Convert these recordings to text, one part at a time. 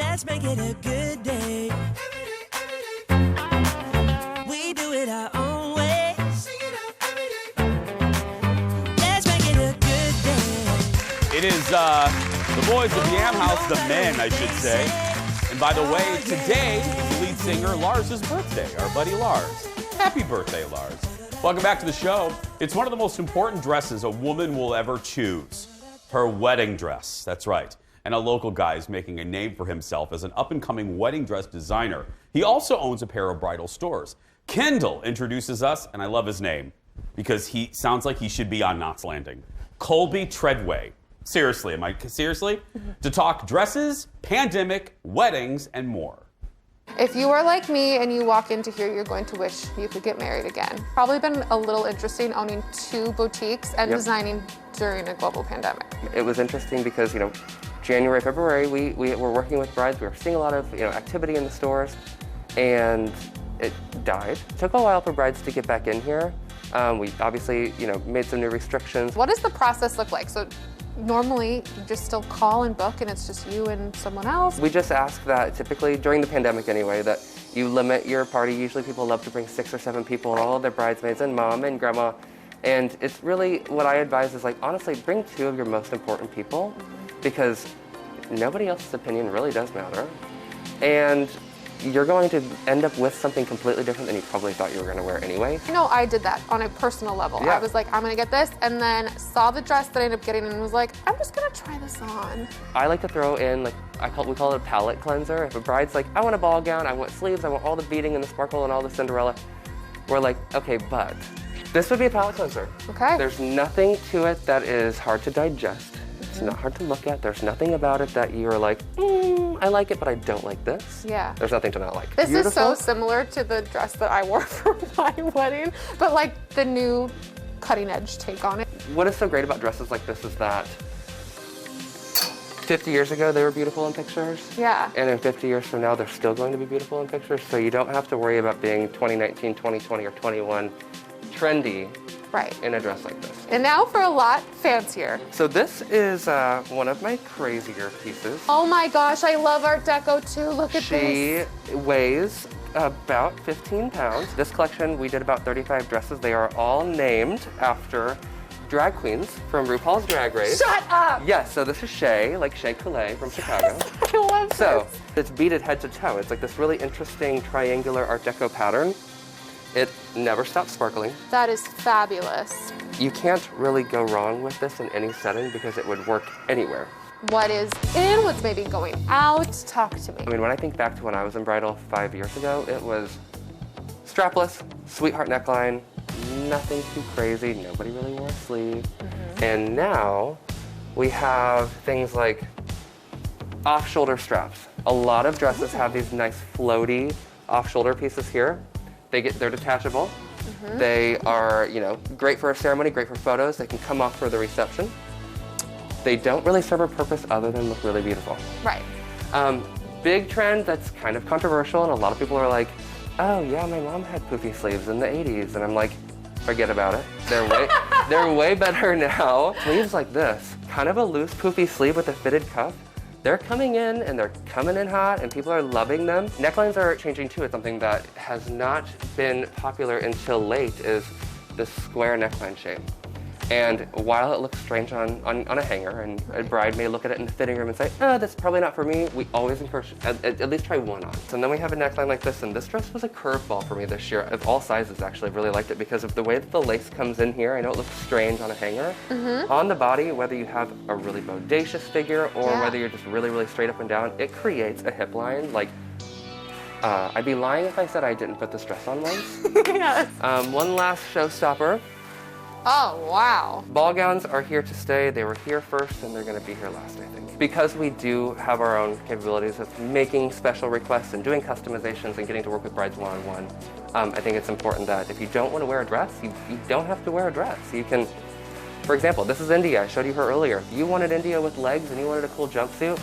Let's make it a good day. We do it our own way. Sing it out every day. Let's make it a good day. It is the boys of the Yam House, the men, I should say. And by the way, today is the lead singer Lars's birthday, our buddy Lars. Happy birthday, Lars. Welcome back to the show. It's one of the most important dresses a woman will ever choose. Her wedding dress, that's right. And a local guy is making a name for himself as an up-and-coming wedding dress designer. He also owns a pair of bridal stores. Kendall introduces us, and I love his name because he sounds like he should be on Knots Landing. Colby Treadway. Seriously, to talk dresses, pandemic, weddings, and more. If you are like me and you walk into here, you're going to wish you could get married again. Probably been a little interesting owning 2 boutiques and designing during a global pandemic. It was interesting because, January, February, we were working with brides. We were seeing a lot of, activity in the stores, and it died. It took a while for brides to get back in here. We obviously, made some new restrictions. What does the process look like? So normally you just still call and book and it's just you and someone else? We just ask that typically, during the pandemic anyway, that you limit your party. Usually people love to bring 6 or 7 people and all of their bridesmaids and mom and grandma. And it's really, what I advise is honestly, bring 2 of your most important people because nobody else's opinion really does matter. And you're going to end up with something completely different than you probably thought you were going to wear anyway. I did that on a personal level. Yeah. I was like, I'm going to get this, and then saw the dress that I ended up getting and was like, I'm just going to try this on. I like to throw in, we call it a palette cleanser. If a bride's like, I want a ball gown, I want sleeves, I want all the beading and the sparkle and all the Cinderella, we're like, okay, but this would be a palette cleanser. Okay. There's nothing to it that is hard to digest. It's not hard to look at. There's nothing about it that you're like, I like it, but I don't like this. Yeah. There's nothing to not like. This is so similar to the dress that I wore for my wedding, but the new cutting edge take on it. What is so great about dresses like this is that 50 years ago, they were beautiful in pictures. Yeah. And in 50 years from now, they're still going to be beautiful in pictures. So you don't have to worry about being 2019, 2020, or 21 trendy in a dress like this. And now for a lot fancier. So this is one of my crazier pieces. Oh my gosh, I love Art Deco too. Look at this. She weighs about 15 pounds. This collection, we did about 35 dresses. They are all named after drag queens from RuPaul's Drag Race. Shut up! Yes, so this is Shea, like Shea Coulee from Chicago. I love So it's beaded head to toe. It's like this really interesting triangular Art Deco pattern. It never stops sparkling. That is fabulous. You can't really go wrong with this in any setting because it would work anywhere. What is in? What's maybe going out? Talk to me. I mean, when I think back to when I was in bridal 5 years ago, it was strapless, sweetheart neckline, nothing too crazy. Nobody really wore a sleeve. And now we have things like off-shoulder straps. A lot of dresses have these nice floaty off-shoulder pieces here. They're detachable. They are, great for a ceremony, great for photos. They can come off for the reception. They don't really serve a purpose other than look really beautiful. Right. Big trend that's kind of controversial, and a lot of people are like, oh yeah, my mom had poofy sleeves in the 80s. And I'm like, forget about it. They're way better now. Sleeves like this, kind of a loose poofy sleeve with a fitted cuff. They're coming in and they're coming in hot and people are loving them. Necklines are changing too. It's something that has not been popular until late is the square neckline shape. And while it looks strange on a hanger and a bride may look at it in the fitting room and say, oh, that's probably not for me, we always encourage at least try one on. And then we have a neckline like this, and this dress was a curveball for me this year. Of all sizes, actually, I really liked it because of the way that the lace comes in here. I know it looks strange on a hanger. On the body, whether you have a really bodacious figure or whether you're just really, really straight up and down, it creates a hip line. I'd be lying if I said I didn't put this dress on once. Yes. One last showstopper. Oh, wow. Ball gowns are here to stay. They were here first and they're going to be here last, I think. Because we do have our own capabilities of making special requests and doing customizations and getting to work with brides one-on-one, I think it's important that if you don't want to wear a dress, you don't have to wear a dress. You can, for example, this is India. I showed you her earlier. If you wanted India with legs and you wanted a cool jumpsuit,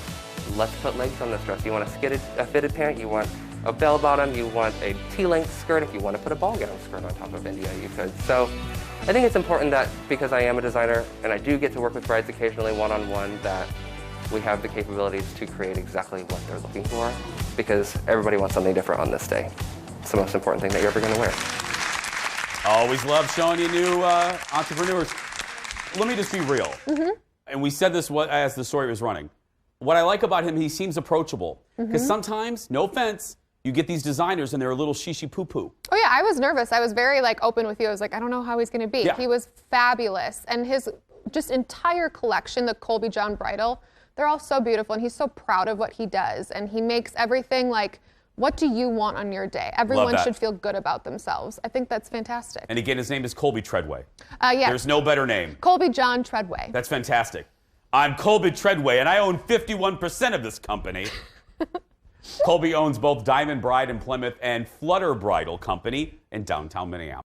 let's put legs on this dress. You want a fitted pant, you want a bell bottom, you want a T-length skirt. If you want to put a ball gown skirt on top of India, you could. So I think it's important that because I am a designer and I do get to work with brides occasionally one-on-one, that we have the capabilities to create exactly what they're looking for, because everybody wants something different on this day. It's the most important thing that you're ever going to wear. Always love showing you new entrepreneurs. Let me just be real. And we said this as the story was running. What I like about him, he seems approachable. Because sometimes, no offense, you get these designers and they're a little shishi poo-poo. Oh yeah, I was nervous. I was very open with you. I was like, I don't know how he's going to be. Yeah. He was fabulous. And his just entire collection, the Colby John Bridal, they're all so beautiful. And he's so proud of what he does. And he makes everything what do you want on your day? Everyone should feel good about themselves. I think that's fantastic. And again, his name is Colby Treadway. Yeah. There's no better name. Colby John Treadway. That's fantastic. I'm Colby Treadway, and I own 51% of this company. Colby owns both Diamond Bride in Plymouth and Flutter Bridal Company in downtown Minneapolis.